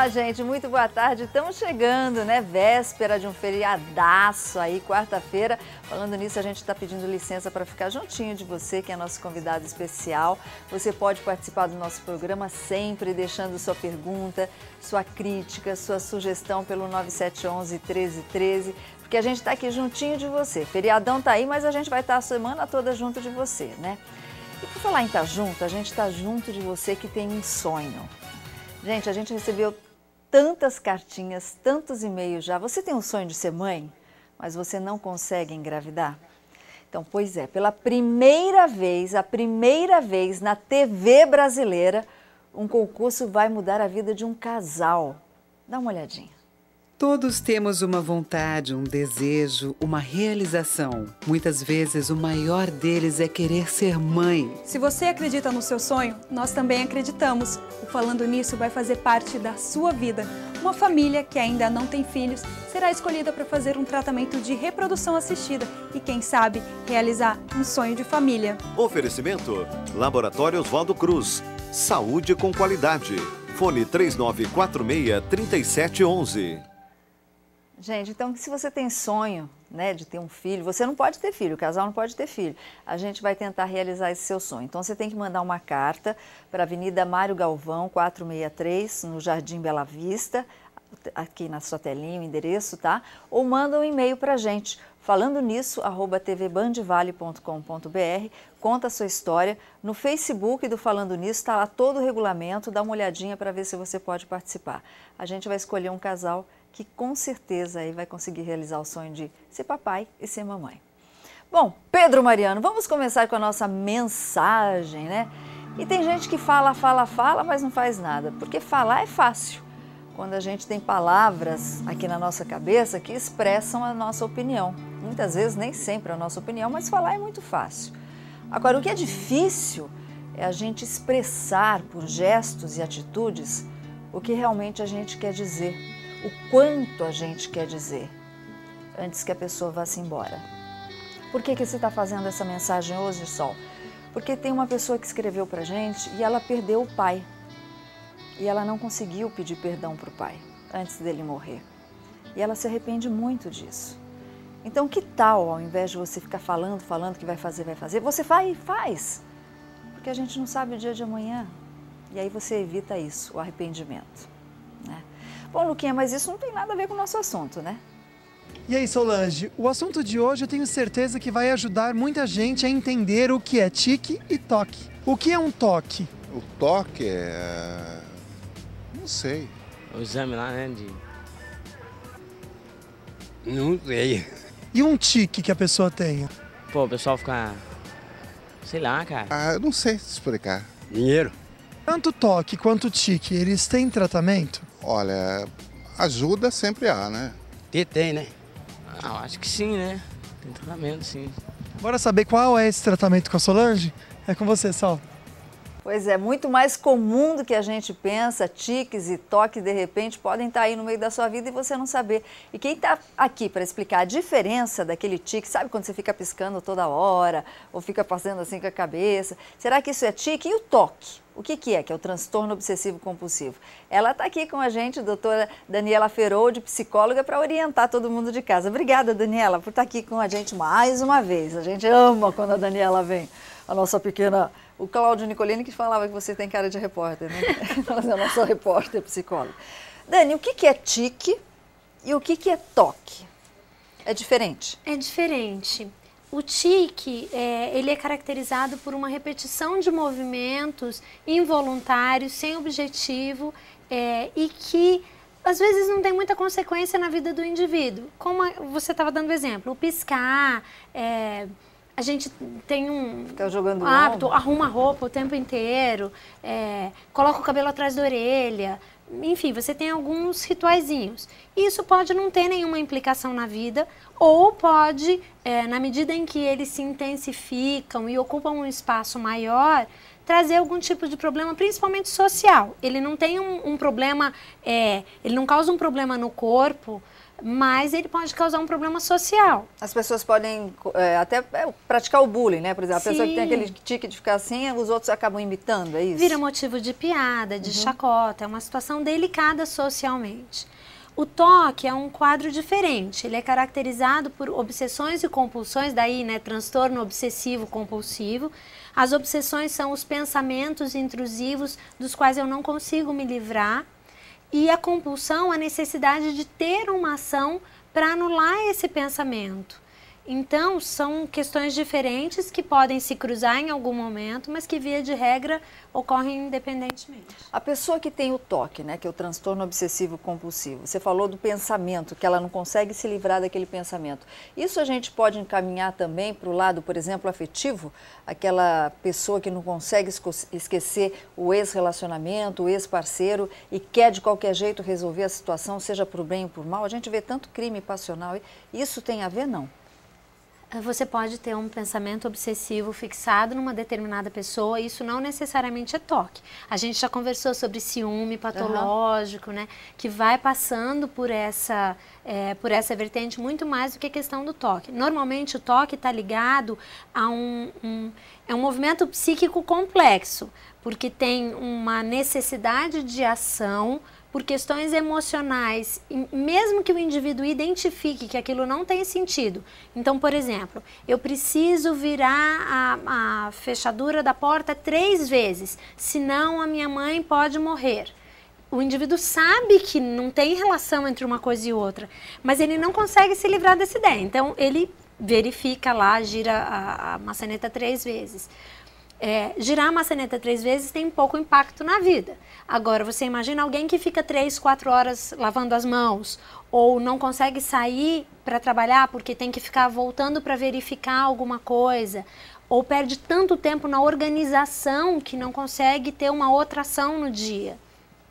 Olá, gente, muito boa tarde. Estamos chegando, né? Véspera de um feriadaço aí, quarta-feira. Falando nisso, a gente está pedindo licença para ficar juntinho de você, que é nosso convidado especial. Você pode participar do nosso programa sempre, deixando sua pergunta, sua crítica, sua sugestão pelo 9711-1313, porque a gente está aqui juntinho de você. Feriadão tá aí, mas a gente vai estar a semana toda junto de você, né? E por falar em estar junto, a gente está junto de você que tem um sonho. Gente, a gente recebeu tantas cartinhas, tantos e-mails já. Você tem um sonho de ser mãe, mas você não consegue engravidar? Então, pois é, pela primeira vez, a primeira vez na TV brasileira, um concurso vai mudar a vida de um casal. Dá uma olhadinha. Todos temos uma vontade, um desejo, uma realização. Muitas vezes o maior deles é querer ser mãe. Se você acredita no seu sonho, nós também acreditamos. O Falando Nisso vai fazer parte da sua vida. Uma família que ainda não tem filhos será escolhida para fazer um tratamento de reprodução assistida e, quem sabe, realizar um sonho de família. Oferecimento: Laboratório Oswaldo Cruz. Saúde com qualidade. Fone 3946-3711. Gente, então, se você tem sonho, né, de ter um filho, você não pode ter filho, o casal não pode ter filho. A gente vai tentar realizar esse seu sonho. Então, você tem que mandar uma carta para a Avenida Mário Galvão, 463, no Jardim Bela Vista, aqui na sua telinha, o endereço, tá? Ou manda um e-mail para a gente, falandonisso@tvbandvale.com.br, conta a sua história. No Facebook do Falando Nisso está lá todo o regulamento, dá uma olhadinha para ver se você pode participar. A gente vai escolher um casal que com certeza aí vai conseguir realizar o sonho de ser papai e ser mamãe. Bom, Pedro Mariano, vamos começar com a nossa mensagem, né? E tem gente que fala, mas não faz nada, porque falar é fácil. Quando a gente tem palavras aqui na nossa cabeça que expressam a nossa opinião. Muitas vezes, nem sempre a nossa opinião, mas falar é muito fácil. Agora, o que é difícil é a gente expressar por gestos e atitudes o que realmente a gente quer dizer. O quanto a gente quer dizer antes que a pessoa vá-se embora. Por que você está fazendo essa mensagem hoje, Sol? Porque tem uma pessoa que escreveu para a gente e ela perdeu o pai. E ela não conseguiu pedir perdão para o pai antes dele morrer. E ela se arrepende muito disso. Então, que tal, ao invés de você ficar falando que vai fazer, você vai e faz. Porque a gente não sabe o dia de amanhã. E aí você evita isso, o arrependimento, né? Bom, Luquinha, mas isso não tem nada a ver com o nosso assunto, né? E aí, Solange, o assunto de hoje eu tenho certeza que vai ajudar muita gente a entender o que é tique e toque. O que é um toque? O toque é... não sei. O exame lá, né, Não sei. E um tique que a pessoa tem? Pô, o pessoal fica... sei lá, cara. Eu não sei te explicar. Dinheiro. Tanto toque quanto tique, eles têm tratamento? Olha, ajuda sempre há, né? Tem, né? Eu acho que sim, né? Tem tratamento, sim. Bora saber qual é esse tratamento com a Solange? É com você, Sol. Pois é, muito mais comum do que a gente pensa, tiques e toques de repente podem estar aí no meio da sua vida e você não saber. E quem está aqui para explicar a diferença daquele tique, sabe quando você fica piscando toda hora ou fica passando assim com a cabeça? Será que isso é tique? E o toque? O que é? Que é o transtorno obsessivo compulsivo. Ela está aqui com a gente, doutora Daniela Feroldi, psicóloga, para orientar todo mundo de casa. Obrigada, Daniela, por estar aqui com a gente mais uma vez. A gente ama quando a Daniela vem, a nossa pequena... O Cláudio Nicolini que falava que você tem cara de repórter, né? Ela é a nossa repórter psicóloga. Dani, o que é tique e o que é toque? É diferente? É diferente. O tique, ele é caracterizado por uma repetição de movimentos involuntários, sem objetivo, e que às vezes não tem muita consequência na vida do indivíduo. Como você estava dando exemplo, o piscar, a gente tem um hábito, arruma a roupa o tempo inteiro, coloca o cabelo atrás da orelha, enfim, você tem alguns rituaizinhos. Isso pode não ter nenhuma implicação na vida, ou pode, na medida em que eles se intensificam e ocupam um espaço maior, trazer algum tipo de problema, principalmente social. Ele não tem um problema, ele não causa um problema no corpo, mas ele pode causar um problema social. As pessoas podem até praticar o bullying, né? Por exemplo, a Sim. pessoa que tem aquele tique de ficar assim, os outros acabam imitando, é isso? Vira motivo de piada, de chacota, é uma situação delicada socialmente. O TOC é um quadro diferente, ele é caracterizado por obsessões e compulsões, daí, né, transtorno obsessivo compulsivo. As obsessões são os pensamentos intrusivos dos quais eu não consigo me livrar. E a compulsão, a necessidade de ter uma ação para anular esse pensamento. Então, são questões diferentes que podem se cruzar em algum momento, mas que, via de regra, ocorrem independentemente. A pessoa que tem o TOC, né, que é o transtorno obsessivo compulsivo, você falou do pensamento, que ela não consegue se livrar daquele pensamento. Isso a gente pode encaminhar também para o lado, por exemplo, afetivo? Aquela pessoa que não consegue esquecer o ex-relacionamento, o ex-parceiro e quer de qualquer jeito resolver a situação, seja por bem ou por mal. A gente vê tanto crime passional. Isso tem a ver, não? Você pode ter um pensamento obsessivo fixado numa determinada pessoa, isso não necessariamente é TOC. A gente já conversou sobre ciúme patológico, né, que vai passando por essa vertente muito mais do que a questão do TOC. Normalmente o TOC está ligado a um movimento psíquico complexo, porque tem uma necessidade de ação por questões emocionais, e mesmo que o indivíduo identifique que aquilo não tem sentido. Então, por exemplo, eu preciso virar a fechadura da porta 3 vezes, senão a minha mãe pode morrer. O indivíduo sabe que não tem relação entre uma coisa e outra, mas ele não consegue se livrar dessa ideia. Então, ele verifica lá, gira a maçaneta 3 vezes. Girar a maçaneta 3 vezes tem pouco impacto na vida. Agora, você imagina alguém que fica 3, 4 horas lavando as mãos ou não consegue sair para trabalhar porque tem que ficar voltando para verificar alguma coisa, ou perde tanto tempo na organização que não consegue ter uma outra ação no dia.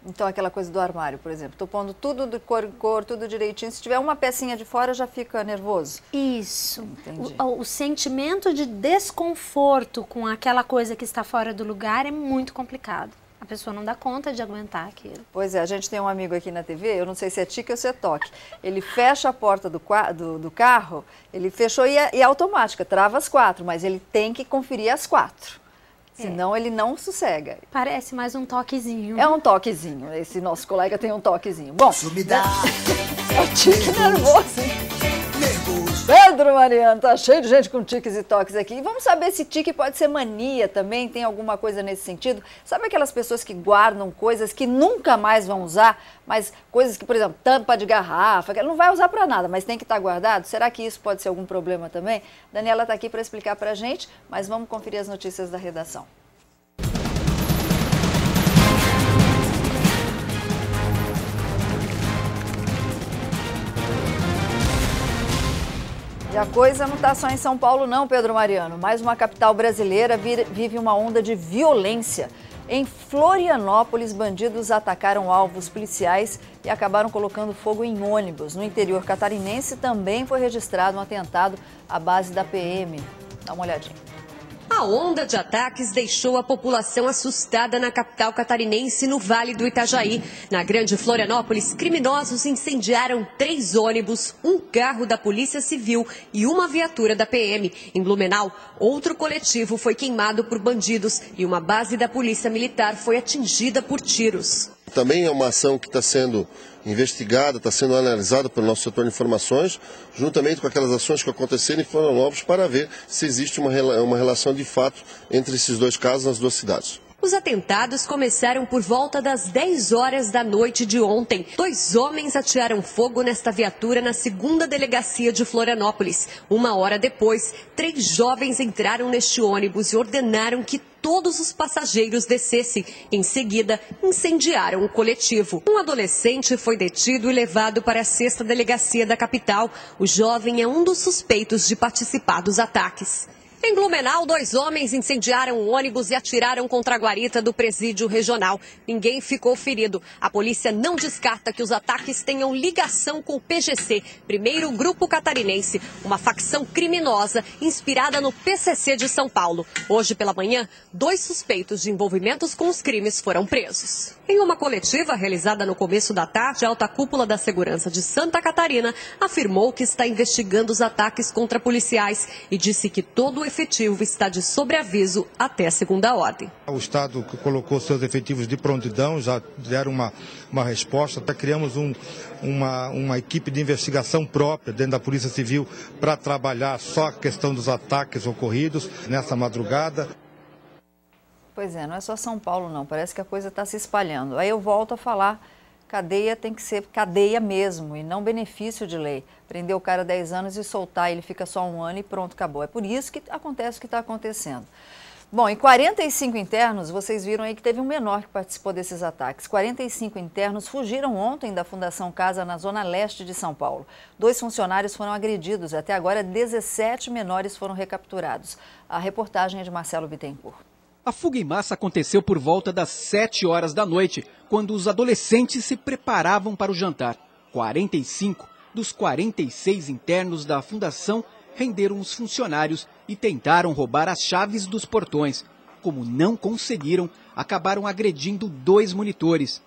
Então, aquela coisa do armário, por exemplo, estou pondo tudo de cor em cor, tudo direitinho. Se tiver uma pecinha de fora, já fica nervoso. Isso. Entendi. O sentimento de desconforto com aquela coisa que está fora do lugar é muito complicado. A pessoa não dá conta de aguentar aquilo. Pois é, a gente tem um amigo aqui na TV, eu não sei se é tique ou se é toque. Ele fecha a porta do carro, ele fechou e é automática, trava as 4, mas ele tem que conferir as 4. Senão ele não sossega. Parece mais um toquezinho. É um toquezinho. Esse nosso colega tem um toquezinho. Bom, é o tique nervoso, hein? Pedro Mariano, tá cheio de gente com tiques e toques aqui. E vamos saber se tique pode ser mania também, tem alguma coisa nesse sentido? Sabe aquelas pessoas que guardam coisas que nunca mais vão usar, mas coisas que, por exemplo, tampa de garrafa, que não vai usar para nada, mas tem que estar guardado? Será que isso pode ser algum problema também? Daniela está aqui para explicar para a gente, mas vamos conferir as notícias da redação. E a coisa não está só em São Paulo não, Pedro Mariano. Mais uma capital brasileira vive uma onda de violência. Em Florianópolis, bandidos atacaram alvos policiais e acabaram colocando fogo em ônibus. No interior catarinense também foi registrado um atentado à base da PM. Dá uma olhadinha. A onda de ataques deixou a população assustada na capital catarinense, no Vale do Itajaí. Na Grande Florianópolis, criminosos incendiaram 3 ônibus, um carro da Polícia Civil e uma viatura da PM. Em Blumenau, outro coletivo foi queimado por bandidos e uma base da Polícia Militar foi atingida por tiros. Também é uma ação que está sendo investigada, está sendo analisada pelo nosso setor de informações, juntamente com aquelas ações que aconteceram em Florianópolis, para ver se existe uma relação de fato entre esses 2 casos nas 2 cidades. Os atentados começaram por volta das 10 horas da noite de ontem. 2 homens atearam fogo nesta viatura na 2ª delegacia de Florianópolis. 1 hora depois, 3 jovens entraram neste ônibus e ordenaram que todos os passageiros descessem. Em seguida, incendiaram o coletivo. Um adolescente foi detido e levado para a 6ª delegacia da capital. O jovem é um dos suspeitos de participar dos ataques. Em Blumenau, 2 homens incendiaram um ônibus e atiraram contra a guarita do presídio regional. Ninguém ficou ferido. A polícia não descarta que os ataques tenham ligação com o PGC, primeiro grupo catarinense, uma facção criminosa inspirada no PCC de São Paulo. Hoje pela manhã, 2 suspeitos de envolvimentos com os crimes foram presos. Em uma coletiva realizada no começo da tarde, a alta cúpula da segurança de Santa Catarina afirmou que está investigando os ataques contra policiais e disse que todo o efetivo está de sobreaviso até a segunda ordem. O Estado colocou seus efetivos de prontidão, já deram uma resposta. Até criamos uma equipe de investigação própria dentro da Polícia Civil para trabalhar só a questão dos ataques ocorridos nessa madrugada. Pois é, não é só São Paulo não, parece que a coisa está se espalhando. Aí eu volto a falar, cadeia tem que ser cadeia mesmo e não benefício de lei. Prender o cara 10 anos e soltar, ele fica só 1 ano e pronto, acabou. É por isso que acontece o que está acontecendo. Bom, em 45 internos, vocês viram aí que teve um menor que participou desses ataques. 45 internos fugiram ontem da Fundação Casa na zona leste de São Paulo. 2 funcionários foram agredidos, até agora 17 menores foram recapturados. A reportagem é de Marcelo Bittencourt. A fuga em massa aconteceu por volta das 7 horas da noite, quando os adolescentes se preparavam para o jantar. 45 dos 46 internos da fundação renderam os funcionários e tentaram roubar as chaves dos portões. Como não conseguiram, acabaram agredindo 2 monitores.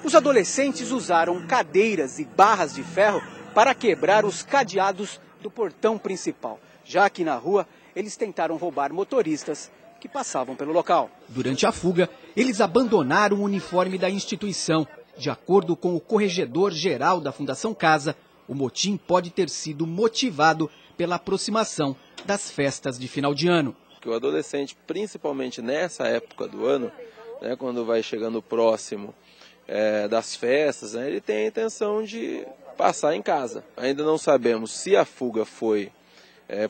Os adolescentes usaram cadeiras e barras de ferro para quebrar os cadeados do portão principal. Já aqui na rua, eles tentaram roubar motoristas que passavam pelo local. Durante a fuga, eles abandonaram o uniforme da instituição. De acordo com o corregedor-geral da Fundação Casa, o motim pode ter sido motivado pela aproximação das festas de final de ano. Que o adolescente, principalmente nessa época do ano, né, quando vai chegando próximo das festas, né, ele tem a intenção de passar em casa. Ainda não sabemos se a fuga foi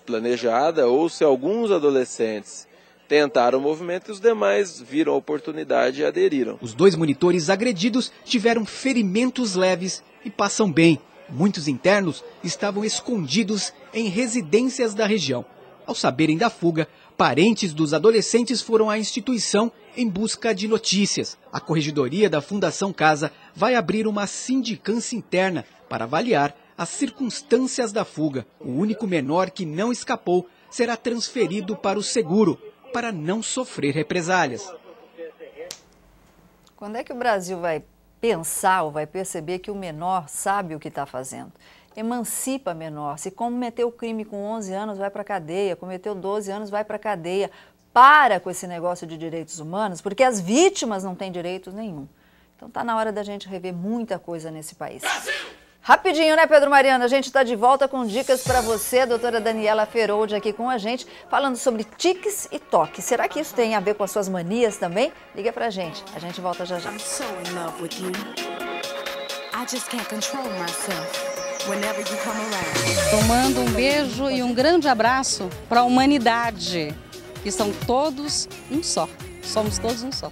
planejada ou se alguns adolescentes tentaram o movimento e os demais viram a oportunidade e aderiram. Os 2 monitores agredidos tiveram ferimentos leves e passam bem. Muitos internos estavam escondidos em residências da região. Ao saberem da fuga, parentes dos adolescentes foram à instituição em busca de notícias. A corregedoria da Fundação Casa vai abrir uma sindicância interna para avaliar as circunstâncias da fuga. O único menor que não escapou será transferido para o seguro, para não sofrer represálias. Quando é que o Brasil vai pensar ou vai perceber que o menor sabe o que está fazendo? Emancipa menor. Se cometeu crime com 11 anos, vai para a cadeia. Cometeu 12 anos, vai para a cadeia. Para com esse negócio de direitos humanos, porque as vítimas não têm direitos nenhum. Então está na hora da gente rever muita coisa nesse país. Rapidinho, né, Pedro Mariano? A gente está de volta com dicas para você, a doutora Daniela Feroldi aqui com a gente, falando sobre tiques e toques. Será que isso tem a ver com as suas manias também? Liga pra gente volta já já. Tomando um beijo e um grande abraço para a humanidade, que são todos um só. Somos todos um só.